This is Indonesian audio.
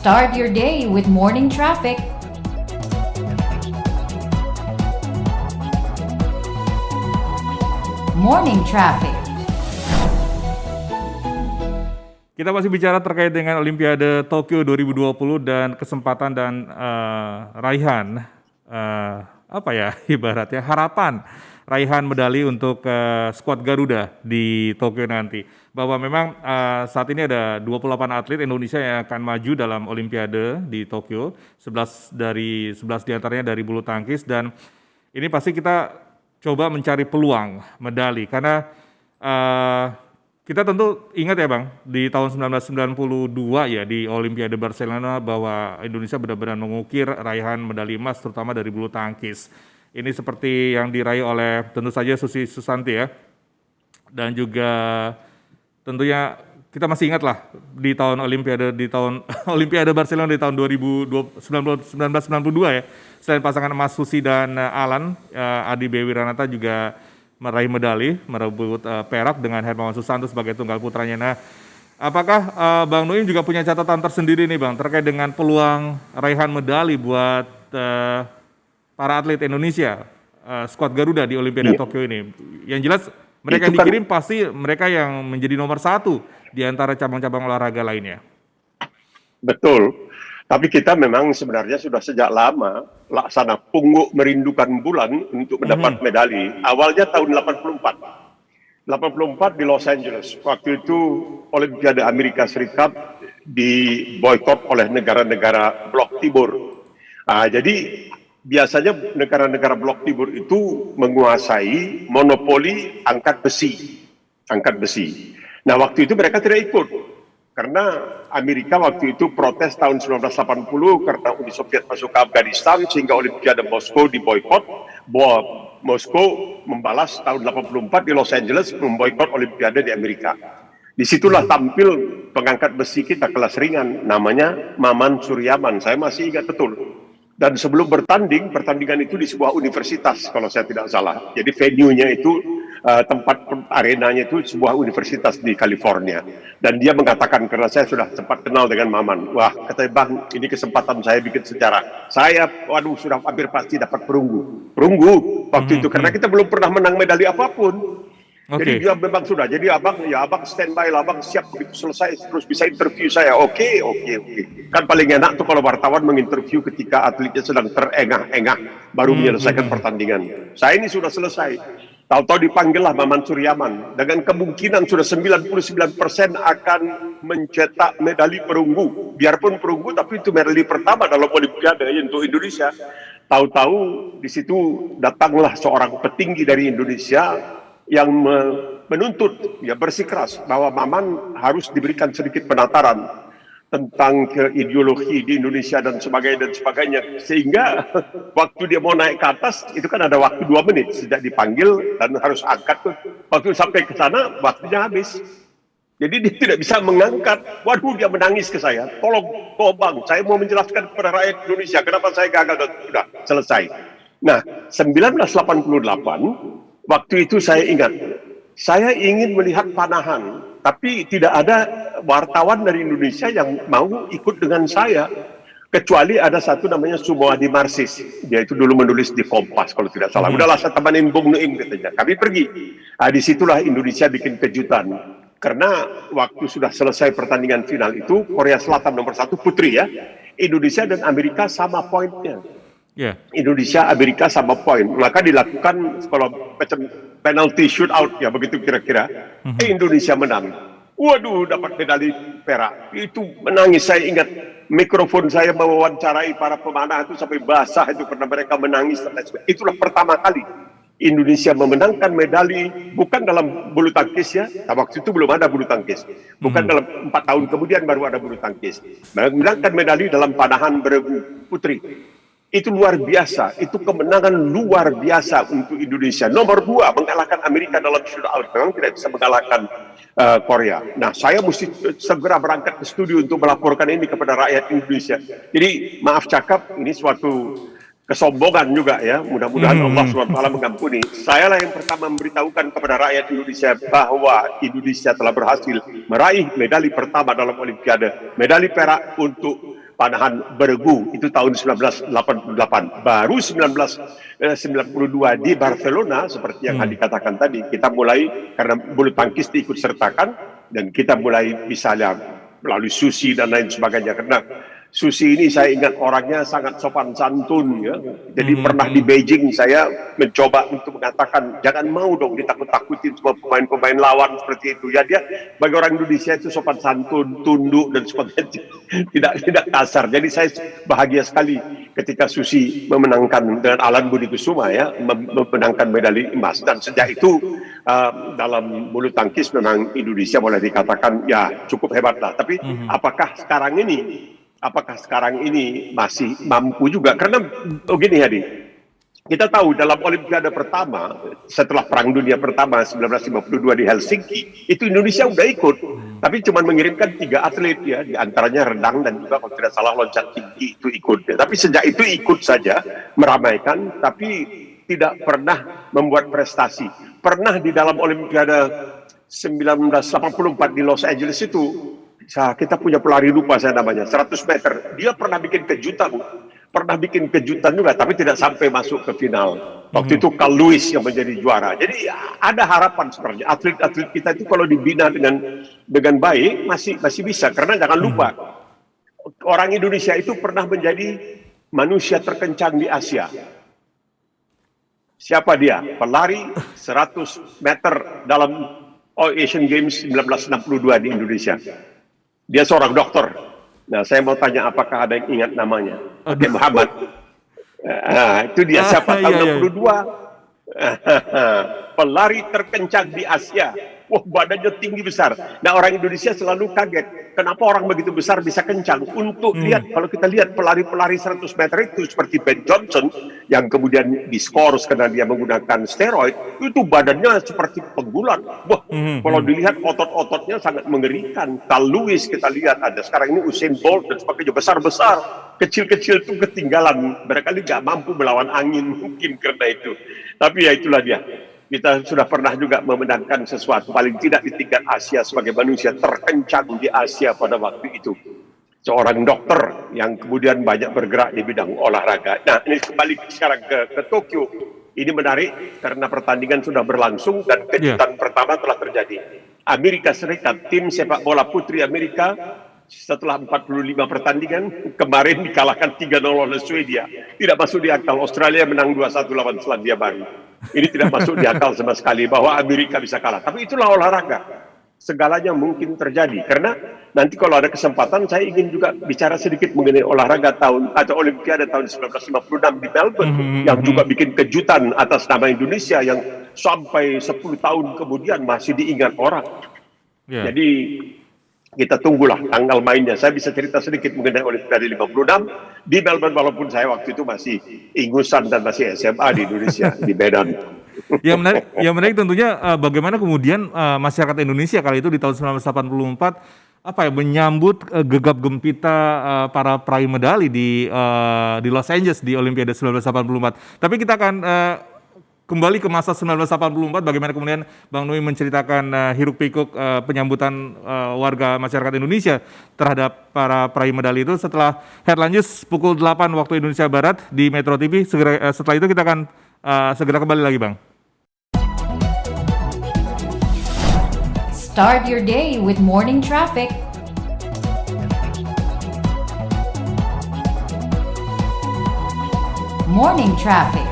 Start your day with morning traffic. Morning traffic. Kita masih bicara terkait dengan Olimpiade Tokyo 2020 dan kesempatan dan raihan ibaratnya harapan raihan medali untuk skuad Garuda di Tokyo nanti. Bahwa memang saat ini ada 28 atlet Indonesia yang akan maju dalam Olimpiade di Tokyo, 11 diantaranya dari bulu tangkis, dan ini pasti kita coba mencari peluang medali karena kita tentu ingat ya Bang, di tahun 1992 ya di Olimpiade Barcelona bahwa Indonesia benar-benar mengukir raihan medali emas terutama dari bulu tangkis. Ini seperti yang diraih oleh tentu saja Susi Susanti ya. Dan juga tentunya kita masih ingat lah di tahun Olimpiade Barcelona di tahun 1992 ya. Selain pasangan emas Susi dan Alan, Adi Bewi Ranata juga meraih medali, merebut perak dengan Hermawan Susanto sebagai tunggal putranya. Nah, apakah Bang Nuim juga punya catatan tersendiri nih Bang terkait dengan peluang raihan medali buat para atlet Indonesia, skuad Garuda di Olimpiade Tokyo ini? Yang jelas mereka yang dikirim pasti mereka yang menjadi nomor 1 di antara cabang-cabang olahraga lainnya. Betul. Tapi kita memang sebenarnya sudah sejak lama laksana pungguk merindukan bulan untuk mendapat medali. Awalnya tahun 84 di Los Angeles. Waktu itu Olimpiade Amerika Serikat diboikot oleh negara-negara Blok Timur. Jadi biasanya negara-negara Blok Timur itu menguasai monopoli angkat besi. Nah waktu itu mereka tidak ikut. Karena Amerika waktu itu protes tahun 1980 karena Uni Soviet masuk ke Afghanistan sehingga Olimpiade Moskow diboikot. Moskow membalas tahun 84 di Los Angeles memboikot Olimpiade di Amerika. Disitulah tampil pengangkat besi kita kelas ringan namanya Maman Suryaman. Saya masih ingat betul. Dan sebelum pertandingan itu di sebuah universitas kalau saya tidak salah. Jadi venue-nya itu tempat arenanya itu sebuah universitas di California. Dan dia mengatakan karena saya sudah sempat kenal dengan Maman. Wah, katanya Bang, ini kesempatan saya bikin sejarah. Saya sudah hampir pasti dapat perunggu waktu itu karena kita belum pernah menang medali apapun. Jadi dia memang sudah. Jadi abang standby lah, abang siap begitu selesai terus bisa interview saya. Oke. Kan paling enak tuh kalau wartawan menginterview ketika atletnya sedang terengah-engah baru menyelesaikan pertandingan. Saya ini sudah selesai. Tahu-tahu dipanggillah Maman Suryaman dengan kemungkinan sudah 99% akan mencetak medali perunggu. Biarpun perunggu tapi itu medali pertama dalam Olimpiade untuk Indonesia. Tahu-tahu di situ datanglah seorang petinggi dari Indonesia yang menuntut bersikeras bahwa Maman harus diberikan sedikit penataran tentang ideologi di Indonesia dan sebagainya sehingga waktu dia mau naik ke atas itu kan ada waktu 2 menit sejak dipanggil dan harus angkat tuh. Waktu sampai ke sana waktunya habis. Jadi dia tidak bisa mengangkat. Waduh, dia menangis ke saya. Tolong Bang, saya mau menjelaskan kepada rakyat Indonesia kenapa saya gagal. Sudah selesai. Nah, 1988 waktu itu saya ingat, saya ingin melihat panahan, tapi tidak ada wartawan dari Indonesia yang mau ikut dengan saya, kecuali ada satu namanya Sumoadi Marsis, dia itu dulu menulis di Kompas kalau tidak salah. Udahlah saya temanin Bung Nuim katanya, kami pergi. Disitulah Indonesia bikin kejutan, karena waktu sudah selesai pertandingan final itu, Korea Selatan nomor 1 putri ya, Indonesia dan Amerika sama poinnya. Indonesia, Amerika sama poin. Maka dilakukan kalau macam penalty shootout ya begitu kira-kira. Indonesia menang. Waduh, dapat medali perak. Itu menangis. Saya ingat mikrofon saya mewawancarai para pemanah itu sampai basah itu karena mereka menangis. Itulah pertama kali Indonesia memenangkan medali bukan dalam bulu tangkis ya. Waktu itu belum ada bulu tangkis. Bukan dalam 4 tahun kemudian baru ada bulu tangkis. Memenangkan medali dalam panahan beregu putri. Itu luar biasa, itu kemenangan luar biasa untuk Indonesia. Nomor 2 mengalahkan Amerika dalam shootout, memang tidak bisa mengalahkan Korea. Nah, saya mesti segera berangkat ke studio untuk melaporkan ini kepada rakyat Indonesia. Jadi maaf cakap, ini suatu kesombongan juga ya. Mudah-mudahan Allah SWT mengampuni. Saya lah yang pertama memberitahukan kepada rakyat Indonesia bahwa Indonesia telah berhasil meraih medali pertama dalam Olimpiade, medali perak untuk panahan bergu itu tahun 1988. Baru 1992 di Barcelona seperti yang Hadi katakan tadi, kita mulai karena bulu tangkis diikut sertakan dan kita mulai misalnya melalui Susi dan lain sebagainya. Karena Susi ini saya ingat orangnya sangat sopan santun ya. Jadi pernah di Beijing saya mencoba untuk mengatakan jangan mau dong ditakut-takutin semua pemain-pemain lawan seperti itu. Ya dia bagi orang Indonesia itu sopan santun, tunduk dan sebagainya. tidak kasar. Jadi saya bahagia sekali ketika Susi memenangkan dengan Alan Budi Kusuma ya memenangkan medali emas. Dan sejak itu dalam bulu tangkis memang Indonesia boleh dikatakan ya cukup hebat lah. Tapi apakah sekarang ini masih mampu juga? Karena begini Hadi, kita tahu dalam Olimpiade pertama setelah Perang Dunia Pertama 1952 di Helsinki itu Indonesia udah ikut, tapi cuma mengirimkan 3 atlet ya, di antaranya renang dan juga kalau tidak salah loncat tinggi itu ikut. Tapi sejak itu ikut saja meramaikan, tapi tidak pernah membuat prestasi. Pernah di dalam Olimpiade 1984 di Los Angeles itu kita punya pelari lupa saya namanya 100 meter dia pernah bikin kejutan juga tapi tidak sampai masuk ke final. Waktu itu Carl Lewis yang menjadi juara. Jadi ada harapan sebenarnya atlet-atlet kita itu kalau dibina dengan baik masih bisa. Karena jangan lupa orang Indonesia itu pernah menjadi manusia terkencang di Asia. Siapa dia? Pelari 100 meter dalam Asian Games 1962 di Indonesia. Dia seorang dokter. Nah, saya mau tanya apakah ada yang ingat namanya? Oke, Muhammad. Itu dia siapa? Tahun 62. Pelari terkencang di Asia. Wah, badannya tinggi besar. Nah, orang Indonesia selalu kaget. Kenapa orang begitu besar bisa kencang? Untuk lihat, kalau kita lihat pelari-pelari 100 meter itu seperti Ben Johnson yang kemudian diskors karena dia menggunakan steroid, itu badannya seperti penggulat. Wah, kalau dilihat otot-ototnya sangat mengerikan. Carl Lewis kita lihat ada sekarang ini Usain Bolt dan sebagainya besar-besar. Kecil-kecil itu ketinggalan. Barangkali nggak mampu melawan angin mungkin karena itu. Tapi ya itulah dia. Kita sudah pernah juga memenangkan sesuatu paling tidak di tingkat Asia sebagai manusia terkencang di Asia pada waktu itu. Seorang dokter yang kemudian banyak bergerak di bidang olahraga. Nah, ini kembali sekarang ke Tokyo. Ini menarik karena pertandingan sudah berlangsung dan kejutan pertama telah terjadi. Amerika Serikat, tim sepak bola putri Amerika setelah 45 pertandingan kemarin dikalahkan 3-0 oleh Swedia. Tidak masuk di akal. Australia menang 2-1 lawan Selandia Baru. Ini tidak masuk di akal sama sekali bahwa Amerika bisa kalah. Tapi itulah olahraga. Segalanya mungkin terjadi. Karena nanti kalau ada kesempatan saya ingin juga bicara sedikit mengenai olahraga atau Olimpiade tahun 1956 di Melbourne yang juga bikin kejutan atas nama Indonesia yang sampai 10 tahun kemudian masih diingat orang. Jadi kita tunggulah tanggal mainnya. Saya bisa cerita sedikit mengenai Olimpiade 56 di Melbourne walaupun saya waktu itu masih ingusan dan masih SMA di Indonesia di Medan. Yang menarik tentunya bagaimana kemudian masyarakat Indonesia kali itu di tahun 1984 menyambut gegap gempita para peraih medali di Los Angeles di Olimpiade 1984. Tapi kita akan kembali ke masa 1984, bagaimana kemudian Bang Nui menceritakan hiruk pikuk penyambutan warga masyarakat Indonesia terhadap para peraih medali itu setelah headline news pukul 8 waktu Indonesia Barat di Metro TV. Setelah itu kita akan segera kembali lagi, Bang. Start your day with morning traffic. Morning traffic.